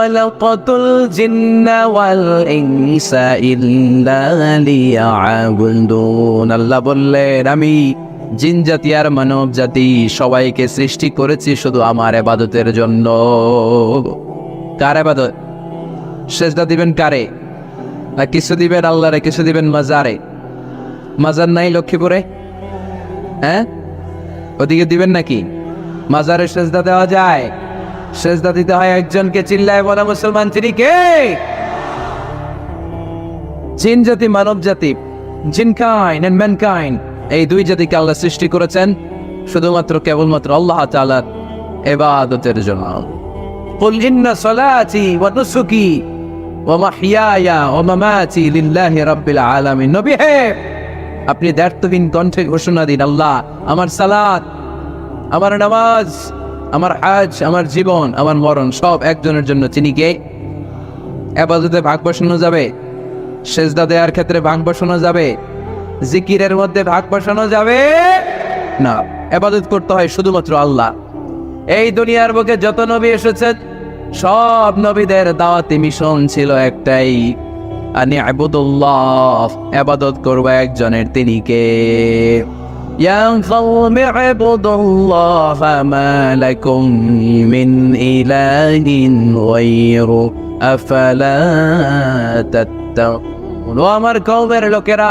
খালাকাতুল জিন্না ওয়াল ইনসা ইল্লা লিয়াবুদুন। আল্লাহ বললেন, আমি জিন জাতি আর মানব জাতি সবাইকে সৃষ্টি করেছি শুধু আমার ইবাদতের জন্য। কার ইবাদত? সেজদা দিবেন কারে? না কিছু দিবেন আল্লাহরে, কিছু দিবেন মাজারে? মাজার নাই লক্ষ্মীপুরে? হ্যাঁ, ওদিকে দিবেন নাকি? মাজারে সেজদা দেওয়া যায়? সেজদা দিতে হয় একজনকে। চিল্লায় বলা মুসলমান, তিনি কে? জিন জাতি মানব জাতি, জিনকাইন্ড এন্ড ম্যানকাইন্ড, এই দুই জাতিকে আল্লাহ সৃষ্টি করেছেন শুধুমাত্র কেবলমাত্র আল্লাহ তাআলার ইবাদতের জন্য। কুল ইন্না সলাতি ওয়া নুসুকি ওয়া মাহইয়ায়া ওয়া মামাতি লিল্লাহি রাব্বিল আলামিন। নবী হে, আপনি দায়িত্বহীন কণ্ঠে ঘোষণা দিন, আল্লাহ, আমার সালাত, আমার নামাজ, আমার হজ, আমার জীবন, আমার মরণ সব একজনের জন্য। তিনি কে? ইবাদতে ভাগ বসানো যাবে? সেজদা দেওয়ার ক্ষেত্রে ভাগ বসানো যাবে? জিকিরের মধ্যে ভাগ বসানো যাবে না। ইবাদত করতে হয় শুধুমাত্র আল্লাহ। এই দুনিয়ার বুকে যত নবী এসেছেন সব নবীদের দাওয়াতি মিশন ছিল একটাই, আনি ইবাদুল্লাহ, ইবাদত করব একজনের, তিনি কে? ইয়া কওমি ইবাদুল্লাহ মা লাকুম মিন ইলাহিন গায়রু আফালা তাত্তাকুন। ও আমার কওমের লোকেরা,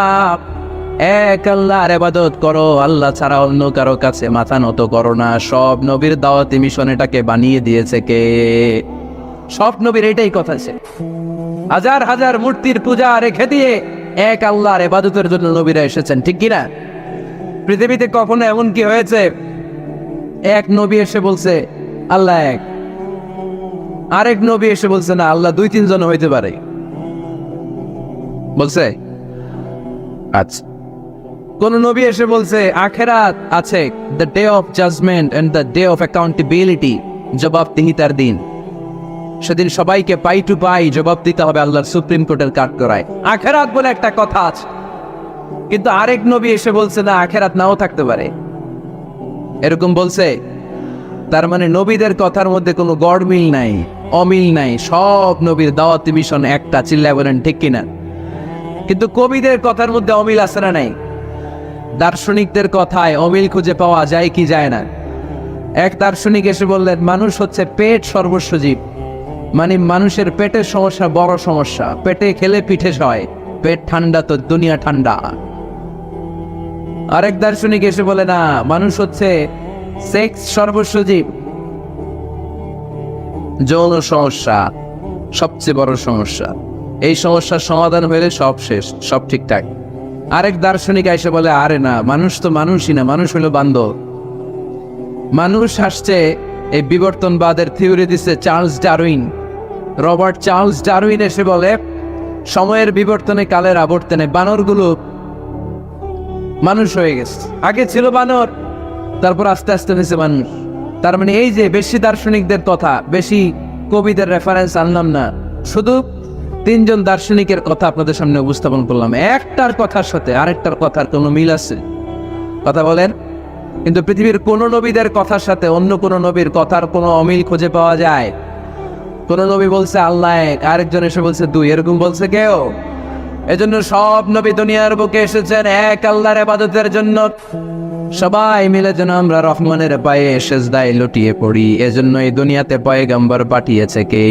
এক আল্লাহর ইবাদত করো, আল্লাহ ছাড়া অন্য কারো কাছে মাথা নত করো না। সব নবীর দাওয়াতি মিশন এটাকে বানিয়ে দিয়েছে কে? সব নবীর এটাই কথা ছিল। হাজার হাজার মূর্তির পূজা রেখে দিয়ে এক আল্লাহর ইবাদতের জন্য নবীরা এসেছেন, ঠিক কিনা? পৃথিবীতে কখনো এমন কি হয়েছে এক নবী এসে বলছে আল্লাহ এক, আরেক নবী এসে বলছে না আল্লাহ দুই তিনজন হইতে পারে? বলছে? আচ্ছা, কোন নবী এসে বলছে আখিরাত আছে, the day of judgement and the day of accountability, জবাবদিহিতার দিন, সেদিন সবাইকে পাই টু পাই জবাব দিতে হবে আল্লাহর সুপ্রিম কোর্টের কাঠ করায়। আখিরাত বলে একটা কথা আছে, কিন্তু আরেক নবী এসে বলছে না আখিরাত নাও থাকতে পারে। এরকম বলছে, তার মানে নবীদের কথার মধ্যে কোনো গড়মিল নাই, অমিল নাই। সব নবীর দাওয়াতি মিশন একটা, চিল্লায় বলেন ঠিক কিনা? কিন্তু কবিদের কথার মধ্যে অমিল আছে না নাই? দার্শনিকদের কথায় অমিল খুঁজে পাওয়া যায় কি যায় না? এক দার্শনিক এসে বললেন মানুষ হচ্ছে পেট সর্বস্ব জীব, মানে মানুষের পেটের সমস্যা বড় সমস্যা, পেটে খেলে পিঠে সয়, পেট ঠান্ডা তো দুনিয়া ঠান্ডা। আরেক দার্শনিক এসে বলে না, মানুষ হচ্ছে সেক্স সর্বস্ব জীব, যৌন সমস্যা সবচেয়ে বড় সমস্যা, এই সমস্যার সমাধান হলে সব শেষ, সব ঠিকঠাক। আরেক দার্শনিক এসে বলে আরে না, মানুষ তো মানুষই না, মানুষ হলো বান্দর। মানুষ আসছে, এই বিবর্তনবাদের থিওরি দিচ্ছে Charles Darwin, Robert Charles Darwin এসে বলে সময়ের বিবর্তনে কালের আবর্তনে বানরগুলো মানুষ হয়ে গেছে। আগে ছিল বানর, তারপর আস্তে আস্তে হয়েছে মানুষ। তার মানে এই যে বেশি দার্শনিকদের কথা, বেশি কবিদের রেফারেন্স আনলাম না, শুধু তিনজন দার্শনিকের কথা আপনাদের সামনে উপস্থাপন করলাম। একটার কথার সাথে আরেকটার কথার কোনো মিল আছে? কথা বলেন। কিন্তু পৃথিবীর কোন নবীদের কথার সাথে অন্য কোন নবীর কথার কোনো অমিল খুঁজে পাওয়া যায়? কোন নবী বলছে আল্লাহ এক, আরেকজন এসে বলছে দুই, এরকম বলছে কেউ? এজন্য সব নবী দুনিয়ার বুকে এসেছেন এক আল্লাহর ইবাদতের জন্য। সবাই মিলে যেন আমরা রহমানের পায়ে সেজদায় লুটিয়ে পড়ি। এজন্য এই দুনিয়াতে পয়গম্বর পাঠিয়েছে কে?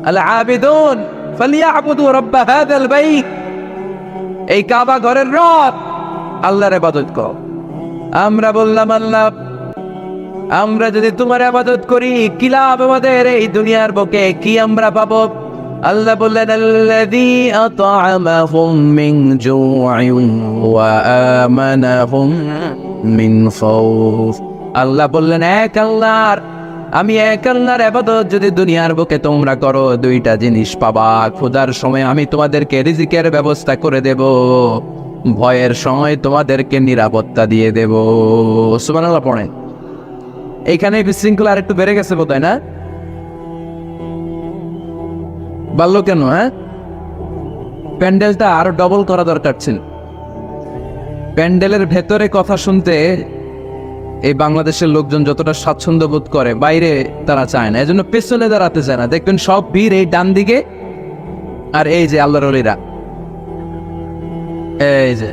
আল আবিদুন ফালিয়াবুদু রাব্ব হাযাল বাইত, এই কাবা ঘরের রব আল্লাহর ইবাদত কর। আমরা বললাম আল্লাহ, আমরা যদি তোমার ইবাদত করি কি লাভ আমাদের এই দুনিয়ার বুকে, কি আমরা পাবো? আল্লাহ বললেন আল্লাযী আত'আমাহুম মিন জু'ইন ওয়া আমানাহুম মিন খাউফ। আল্লাহ বললেন এক আল্লাহর, আমি এক আল্লাহর ইবাদত যদি দুনিয়ার বুকে তোমরা করো, দুইটা জিনিস পাবা। ক্ষুধার সময় আমি তোমাদেরকে রিজিকের ব্যবস্থা করে দেব, ভয়ের সময় তোমাদেরকে নিরাপত্তা দিয়ে দেব। সুবহানাল্লাহ পড়েন। এইখানে বিশৃঙ্খলা আর একটু বেড়ে গেছে বোধহয়, না? বাড়লো কেন? হ্যাঁ, প্যান্ডেলটা আরো ডবল করা দরকার ছিল। প্যান্ডেলের ভেতরে কথা শুনতে এই বাংলাদেশের লোকজন যতটা স্বাচ্ছন্দ্য বোধ করে বাইরে তারা চায় না, এজন্য পেছনে দাঁড়াতে চায় না। দেখবেন সব ভিড় এই ডান দিকে, আর এই যে আল্লাহর ওলিরা, এই যে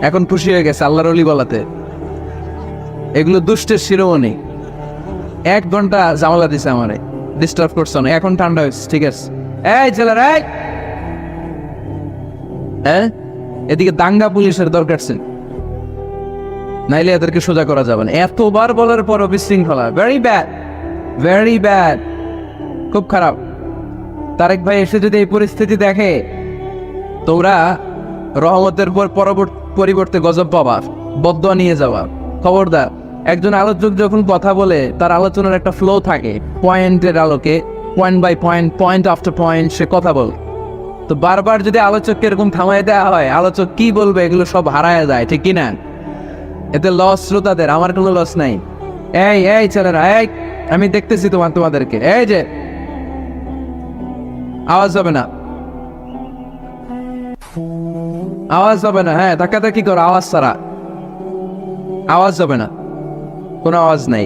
এখন খুশি হয়ে গেছে আল্লাহর ওলি বলাতে। এগুলো দুষ্টের শিরোমণি। 1 ঘন্টা জামালা দিছে আমারে, ডিস্টার্ব করছো না, এখন ঠান্ডা হয়েছে, ঠিক আছে। এই ছেলেরা, হ্যাঁ এদিকে দাঙ্গা পুলিশের দরকার ছিল, নাইলে এদেরকে সোজা করা যাবে না। এতবার বলার পর বিশৃঙ্খলা, ভেরি ব্যাড, ভেরি ব্যাড, খুব খারাপ। তারেক ভাই এসে যদি এই পরিস্থিতি দেখে, তোমরা রহমতের পরিবর্তে গজব পাবা, বদদোয়া নিয়ে যাওয়া। খবরদার, একজন আলোচক যখন কথা বলে তার আলোচনার একটা ফ্লো থাকে, পয়েন্টের আলোকে, point by point, point after point সে কথা বলে। তো বারবার যদি আলোচককে এরকম থামাই দেওয়া হয়, আলোচক কি বলবে এগুলো সব হারায় যায়, ঠিক কিনা? এতে লস শ্রোতাদের, আমার কোনো লস নাই। এই এই ছেলেরা, এই আমি দেখতেছি তোমাদেরকে, এই যে আওয়াজ হবে না, আওয়াজ হবে না, হ্যাঁ ধাক্কাধাক্কি করো, আওয়াজ ছাড়া, আওয়াজ হবে না, কোনো আওয়াজ নাই।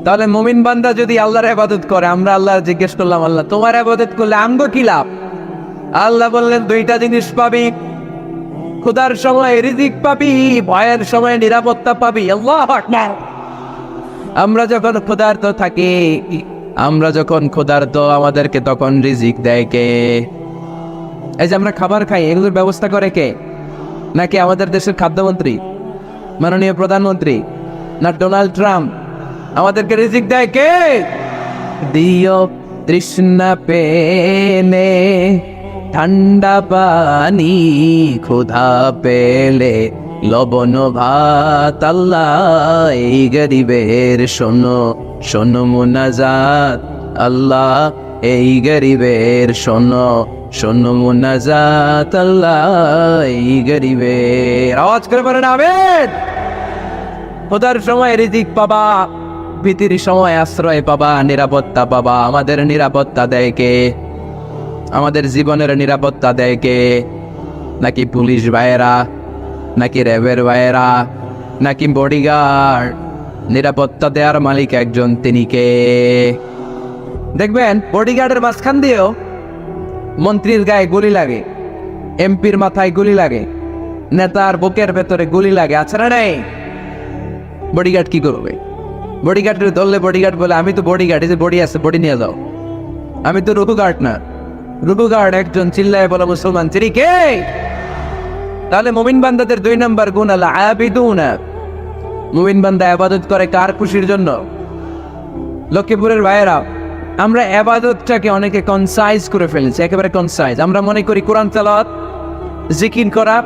তাহলে মুমিন বান্দা যদি আল্লাহর ইবাদত করে, আমরা আল্লাহ জিজ্ঞেস করলাম, আল্লাহ তোমার ইবাদত করলে আমগো কি লাভ? আল্লাহ বললেন 2টা জিনিস পাবি, ক্ষুধার সময় রিজিক পাবি, ভয়ের সময় নিরাপত্তা পাবি। আল্লাহু আকবার। আমরা যখন ক্ষুধার্ত থাকি, আমরা যখন ক্ষুধার্ত, আমাদেরকে তখন রিজিক দেয় কে? এই যে আমরা খাবার খাই, এগুলোর ব্যবস্থা করে কে? নাকি আমাদের দেশের খাদ্যমন্ত্রী, মাননীয় প্রধানমন্ত্রী, না ডোনাল্ড ট্রাম্প? আমাদেরকে রিজিক দেয় কে? দিও তৃষ্ণা পেলে ঠান্ডা পানি, ক্ষুধা পেলে লবণ ভাত। আল্লাহ এই গরিবের শোনো শোনো মুনাজাত, আল্লাহ এই গরিবের শোনো শোনো মুনাজাত, আল্লাহ এই গরিবের। আওয়াজ করে বলেন আমিন। ক্ষুধার সময় রিজিক পাবা, ভীতির সময় আশ্রয় পাবা, নিরাপত্তা পাবা। আমাদের নিরাপত্তা দেয় কে? আমাদের জীবনের নিরাপত্তা দেয় কে? নাকি পুলিশ ভাইয়েরা, নাকি র্যাবের ভাইয়েরা, নাকি বডিগার্ড? নিরাপত্তা দেওয়ার মালিক একজন, তিনি কে? দেখবেন বডিগার্ডের মাঝখান দিয়েও মন্ত্রীর গায়ে গুলি লাগে, এমপির মাথায় গুলি লাগে, নেতার বুকের ভেতরে গুলি লাগে, আছে না নাই? বডিগার্ড কি করবে? বডিগার্ডের ধরলে বডিগার্ড বলে, আমি তো বডিগার্ড, এই যে বডি আছে, বডি নিয়ে যাও। আমি তো রুকু গার্ড না। রুকু গার্ড একজন, চিল্লায় বলো মুসলমান, তিনি কে? তাহলে মুমিন বান্দাদের 2 নম্বর গুণ আল আবিদুনা। মুমিন বান্দা ইবাদত করে কার খুশির জন্য? লক্ষ্মীপুরের ভাইয়েরা, আমরা ইবাদতটাকে অনেকে কনসাইজ করে ফেলেছি, একেবারে কনসাইজ। আমরা মনে করি কোরআন তেলাওয়াত, জিকির করা,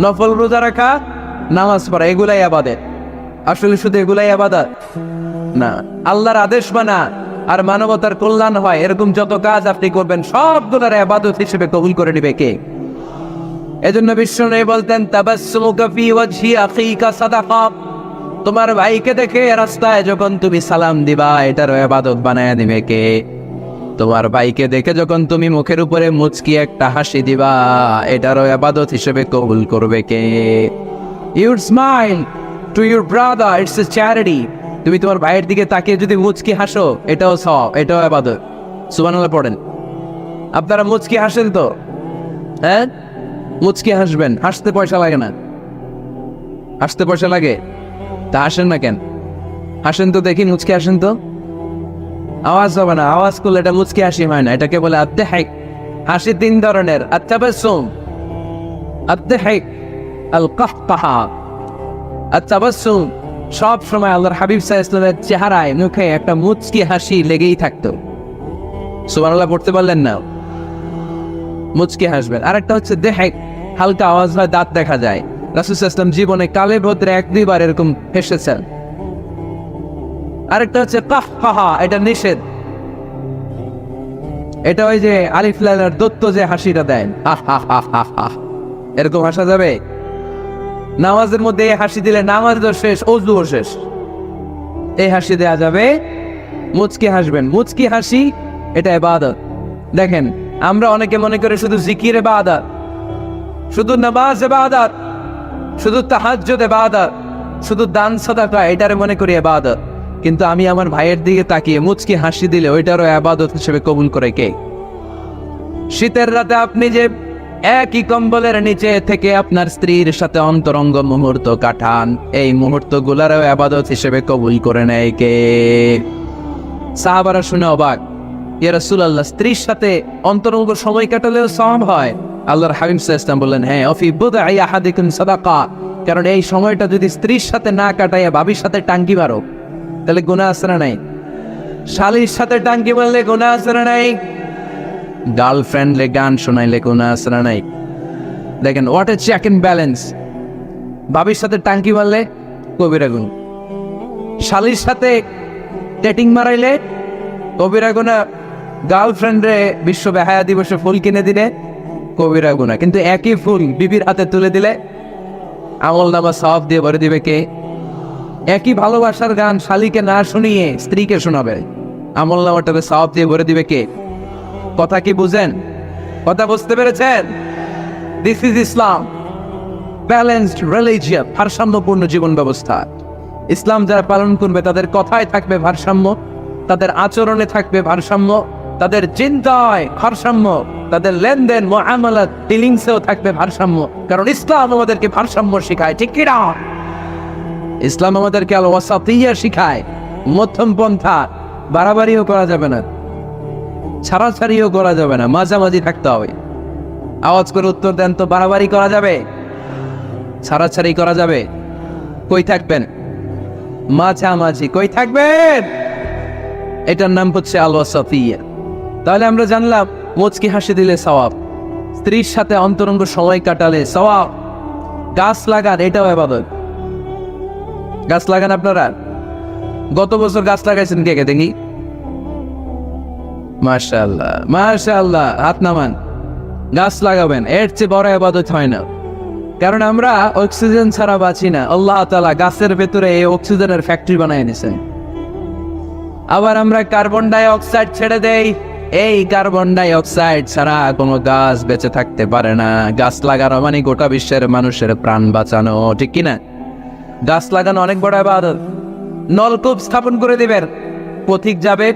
নফল রোজা রাখা, নামাজ পড়া, এগুলাই ইবাদত। আসলে শুধু এগুলাই ইবাদত না। আল্লাহর আদেশ মানা আর মানবতার কল্যাণ হয়, এরকম যত কাজ আপনি করবেন সবগুলোর ইবাদত হিসেবে কবুল করে নেবে কে? এজন্য বিশ্বনবী বলতেন, তাবাসসুমুকা ফি ওয়াজহি আখিকা সাদাকা। তোমার ভাইকে দেখে রাস্তায় যখন তুমি সালাম দিবা, এটার ইবাদত বানায়া দিবে কে? তোমার ভাইকে দেখে যখন তুমি মুখের উপরে মুচকি একটা হাসি দিবা, এটারও ইবাদত হিসেবে কবুল করবে কে? You smile to your brother, it's a charity. তুমি তোমার ভাইয়ের দিকে তাকিয়ে যদি মুচকি হাসো, এটাও সওয়াব, এটাও ইবাদত। সুবহানাল্লাহ পড়েন। আপনারা মুচকি হাসেন তো? হ্যাঁ, মুচকি হাসবেন, হাসতে পয়সা লাগে না। হাসতে পয়সা লাগে? তা হাসেন না কেন? হাসেন তো দেখি, মুচকি হাসেন তো। আওয়াজ হবে না, আওয়াজ করলে এটা মুচকি হাসি হয় না, এটাকে বলে আদ-দাহিক। হাসি 3 ধরনের, আত-তাবাসসুম, আদ-দাহিক, আল-কাহকাহা। আত-তাবাসসুম সব সময় আল্লাহর হাবিব সাল্লাল্লাহু আলাইহি ওয়াসাল্লামের চেহারায়, মুখে একটা মুচকি হাসি লেগেই থাকতো। সুবহানাল্লাহ পড়তে পারলেন না? মুচকি হাসবেন। আরেকটা হচ্ছে দাহিক, হালকা আওয়াজ হয়, দাঁত দেখা যায়। রাসূল সাল্লাল্লাহু আলাইহি ওয়াসাল্লাম জীবনে কালে ভদ্রে 1-2 বার এরকম হেসেছেন। আরেকটা হচ্ছে কাহকাহা, এটা নিষেধ। এটা ওই যে আলিফ লামের দত্ত যে হাসিটা দেন, এরকম হাসা যাবে? নামাজের মধ্যে এই হাসি দিলে নামাজও শেষ, ওযুও শেষ। এই হাসি দেয়া যাবে? মুচকি হাসবেন। মুচকি হাসি এটা ইবাদত। দেখেন, আমরা অনেকে মনে করে শুধু জিকির ইবাদত, শুধু নামাজ ইবাদত, শুধু তাহাজ্জুদ ইবাদত। শুধু দান সাদাকা এটারে মনে করি ইবাদত, কিন্তু আমি আমার ভাইয়ের দিকে তাকিয়ে মুচকি হাসি দিলে ওইটারও ইবাদত হিসেবে কবুল করে কে? শীতের রাতে আপনি যে একই কম্বলের নিচে থেকে আপনার স্ত্রীর সাথে অন্তরঙ্গ মুহূর্ত কাটান, এই মুহূর্তগুলোরও ইবাদত হিসেবে কবুল করে নেয় কে? সাহাবারা শুনে অবাক, ইয়া রাসূলুল্লাহ, স্ত্রীর সাথে অন্তরঙ্গ সময় কাটালেও সওয়াব হয়? আল্লাহর হাবিব সাল্লাল্লাহু আলাইহি ওয়াসাল্লাম বললেন, হ্যাঁ, অফি বুদআই আহাদিকুম সাদাকা। কারণ এই সময়টা যদি স্ত্রীর সাথে না কাটাইয়া ভাবির সাথে টাঙ্কি মারো, তাহলে গুনাহ আছে না নাই? শালীর সাথে টাঙ্কি মারলে গুনাহ আছে না নাই? গার্লফ্রেন্ডলে গান শোনাইলে গুনাহ আছে না নাই? দেখেন, what a check and balance. ভাবির সাথে টাঙ্কি মারলে কবিরা গুনাহ, শালীর সাথে ডেটিং মারাইলে কবিরা গুনাহ, গার্লফ্রেন্ডে বিশ্ব বেহায়া দিবসে ফুল কিনে দিলে কবিরা গুনাহ। কিন্তু একই ফুল বিবির হাতে তুলে দিলে আমলনামা সওয়াব দিয়ে ভরে দিবে কে? একই ভালোবাসার গান শালীকে না শুনিয়ে স্ত্রীকে শোনাবে, আমলনামাটাকে সওয়াব দিয়ে ভরে দিবে কে? কথা কি বুঝেন? কথা বুঝতে পেরেছেন? This is Islam, balanced religion, ভারসাম্যপূর্ণ জীবন ব্যবস্থা। ইসলাম যারা পালন করবে তাদের কথায় থাকবে ভারসাম্য, তাদের আচরণে থাকবে ভারসাম্য, তাদের চিন্তায় ভারসাম্য, তাদের লেনদেন মুআমালাত ডিলিংসেও থাকবে ভারসাম্য। কারণ ইসলাম আমাদেরকে ভারসাম্য শেখায়, ঠিক কি না? ইসলাম আমাদেরকে আল ওয়াসাতিয়া শেখায়, মধ্যম পন্থা। বাড়াবাড়িও করা যাবে না, ছাড়াছাড়িও করা যাবে না, মাঝামাঝি থাকতে হবে। আওয়াজ করে উত্তর দেন তো, বাড়াবাড়ি করা যাবে? ছাড়াছাড়ি করা যাবে? কই থাকবেন? মাঝামাঝি কই থাকবেন? এটার নাম হচ্ছে আল ওয়াসাতিয়া। তাহলে আমরা জানলাম মুচকি হাসি দিলে সওয়াব, স্ত্রীর সাথে অন্তরঙ্গ সময় কাটালে সওয়াব, গাছ লাগান এটাও ইবাদত। গাছ লাগান আপনারা? গত বছর গাছ লাগাইছেন কে কে দেখি? মাশাআল্লাহ, মাশাআল্লাহ, হাত নামান। গাছ লাগাবেন, এর চেয়ে বড় ইবাদত হয় না। কারণ আমরা অক্সিজেন ছাড়া বাঁচি না। আল্লাহ তাআলা গাছের ভেতরে এই অক্সিজেনের ফ্যাক্টরি বানিয়ে নিয়েছেন। আবার আমরা কার্বন ডাই অক্সাইড ছেড়ে দেই, এই কার্বন ডাই অক্সাইড ছাড়া কোনো গাছ বেঁচে থাকতে পারে না। গাছ লাগানো মানে গোটা বিশ্বের মানুষের প্রাণ বাঁচানো, ঠিক কিনা? গাছ লাগানো অনেক বড় ইবাদত। নলকূপ স্থাপন করে দিবেন, পথিক যাবে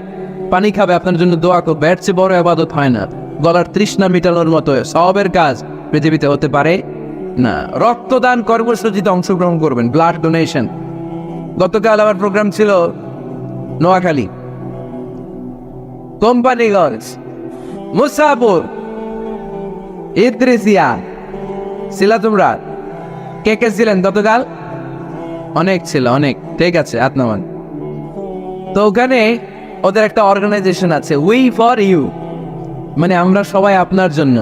পানি খাবে, আপনার জন্য দোয়া করবে, এর চেয়ে বড় ইবাদত হয় না। গলার তৃষ্ণা মিটানোর মতো সওয়াবের কাজ পৃথিবীতে হতে পারে না। রক্তদান কর্মসূচিতে অংশগ্রহণ করবেন, ব্লাড ডোনেশন। গতকাল আমার প্রোগ্রাম ছিল নোয়াখালী, কোম্পানিগঞ্জ, মুসাপুর, ইদ্রিসিয়া। ছিলা তোমরা? কে কে ছিলেন গতকাল? অনেক ছিল, অনেক। ঠিক আছে, হাত নামান। তো ওখানে ওদের একটা অর্গানাইজেশন আছে, উই ফর ইউ, মানে আমরা সবাই আপনার জন্য।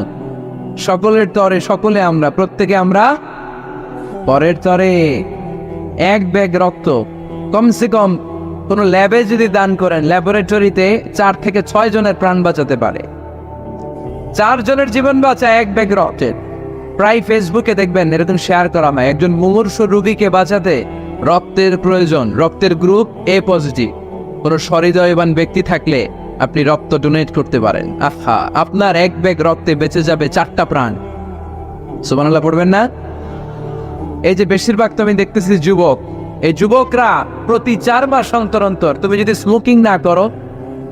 সকলের তরে সকলে আমরা, প্রত্যেকে আমরা পরের তরে। এক ব্যাগ রক্ত কমসে কম কোনো ল্যাবে যদি দান করেন, ল্যাবরেটরিতে 4 থেকে 6 জনের প্রাণ বাঁচাতে পারে। 4 জনের জীবন বাঁচায় এক ব্যাগ রক্তের। প্রায় ফেসবুকে দেখবেন এরকম শেয়ার করা হয়, একজন মুমূর্ষু রোগীকে বাঁচাতে রক্তের প্রয়োজন, রক্তের গ্রুপ এ পজিটিভ। কোনো সহৃদয়বান ব্যক্তি থাকলে আপনি রক্ত ডোনেট করতে পারেন। আহা, আপনার এক ব্যাগ রক্তে বেঁচে যাবে 4টা প্রাণ। সুবহানাল্লাহ পড়বেন না? এই যে বেশিরভাগ তো আমি দেখতেছি যুবক, এই যুবকরা প্রতি 4 মাস অন্তর অন্তর, তুমি যদি স্মোকিং না করো,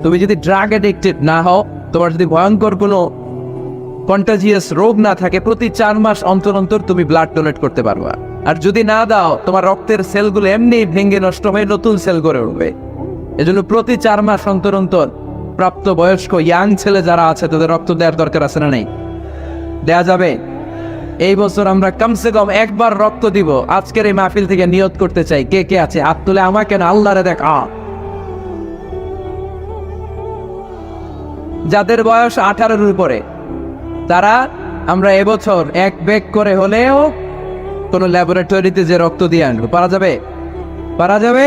তুমি যদি ড্রাগ এডিক্টেড না হও, তোমার যদি ভয়ঙ্কর কোনো কন্টাজিয়াস রোগ না থাকে, প্রতি 4 মাস অন্তর অন্তর তুমি ব্লাড ডোনেট করতে পারবা। আর যদি না দাও, তোমার রক্তের সেলগুলো এমনি ভেঙে নষ্ট হয়ে নতুন সেল গড়ে উঠবে। এজন্য প্রতি 4 মাস অন্তর অন্তর প্রাপ্ত বয়স্ক ইয়াং ছেলে যারা আছে তাদের রক্ত দেওয়ার দরকার আছে না? নেই? দেয়া যাবে। এই বছর আমরা কমসে কম একবার রক্ত দিব। আজকের এই মাহফিল থেকে নিয়ত করতে চাই, কে কে আছে হাত তুলে, আমাকে না আল্লাহরে দেখা। যাদের বয়স 18-এর উপরে তারা, আমরা এবছর 1 ব্যাগ করে হলেও কোন ল্যাবরেটরিতে যে রক্ত দিয়ে আনবো। পারা যাবে? পারা যাবে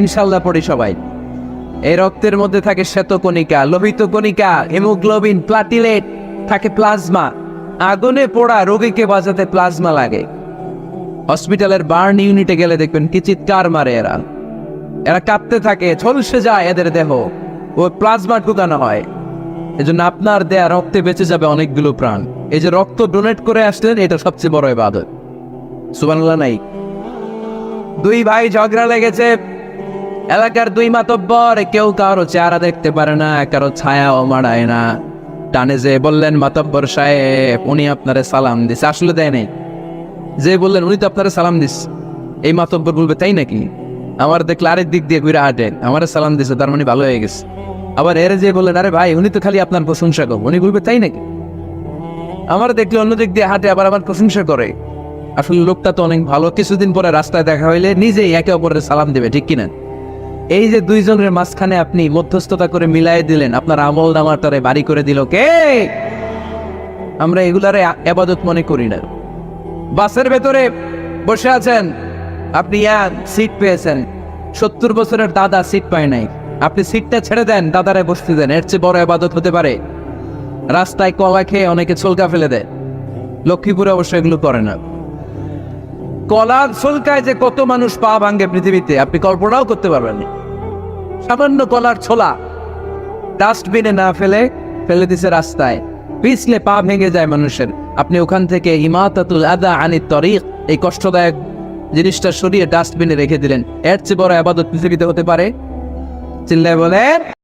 ইনশাল্লাহ। পড়ি সবাই। এই রক্তের মধ্যে থাকে শ্বেতকণিকা, লোহিত কণিকা, হিমোগ্লোবিন, প্লাটিলেট, থাকে প্লাজমা। আগুনে পোড়া রোগীকে বাঁচাতে প্লাজমা লাগে। হসপিটালের বার্ন ইউনিটে গেলে দেখবেন কি চিৎকার মারে এরা, এরা কাঁপতে থাকে, ঝলসে যায় এদের দেহ, ও প্লাজমা ঢুকানো হয়। এজন্য আপনার দেয়া রক্তে বেঁচে যাবে অনেকগুলো প্রাণ। এই যে রক্ত ডোনেট করে আসলেন, এটা সবচেয়ে বড় ইবাদত। সুবহানাল্লাহ নাই? দুই ভাই ঝগড়া লেগেছে, এলাকার দুই মাতব্বর, কেউ কারো চেহারা দেখতে পারে না, কারো ছায়াও মাড়ায় না। টানে যে বললেন, মাতব্বর সাহেব উনি আপনারে সালাম দিছে। আসলে দেয় নাই, যে বললেন উনি তো আপনারে সালাম দিস, এই মাতব্বর বলবে তাই নাকি? আমার দেখলে আরেক দিক দিয়ে ঘুরে হাঁটেন, আমারে সালাম দিছে, তার মানে ভালো হয়ে গেছে। আবার এর যে বললেন, আরে ভাই উনি তো খালি আপনার প্রশংসা করবো, উনি বলবে তাই নাকি? আমার দেখলে অন্য দিক দিয়ে হাঁটে, আবার আমার প্রশংসা করে। আসলে লোকটা তো অনেক ভালো। কিছুদিন পরে রাস্তায় দেখা হইলে নিজেই একে অপরের সালাম দেবে, ঠিক কিনা? এই যে দুইজনের মাঝখানে আপনি মধ্যস্থতা করে মিলাই দিলেন, আপনার আমল নামার তরে বাড়ি করে দিল কে? আমরা এগুলারে আবাদত মনে করি না। বাসের ভেতরে বসে আছেন, আপনি সিট পেয়েছেন, 70 বছরের দাদা সিট পায় নাই, আপনি সিটটা ছেড়ে দেন, দাদারে বসতে দেন, এর চেয়ে বড় আবাদত হতে পারে? রাস্তায় কলা খেয়ে অনেকে ছলকা ফেলে দেয়, লক্ষ্মীপুরে অবশ্য এগুলো করে না। কলার ছলকায় যে কত মানুষ পা ভাঙ্গে পৃথিবীতে আপনি কল্পনাও করতে পারবেন না। সামান্য কলার ছোলা ডাস্টবিনে না ফেলে ফেলে দিছে রাস্তায়, পিছলে পা ভেঙে যায় মানুষের। আপনি ওখান থেকে ইমাতাতুল আদা আনিত তরিক, এই কষ্টদায়ক জিনিসটা সরিয়ে ডাস্টবিনে রেখে দিলেন। এর চেয়ে বড় ইবাদত পৃথিবীতে হতে পারে? চিল্লায় বলেন।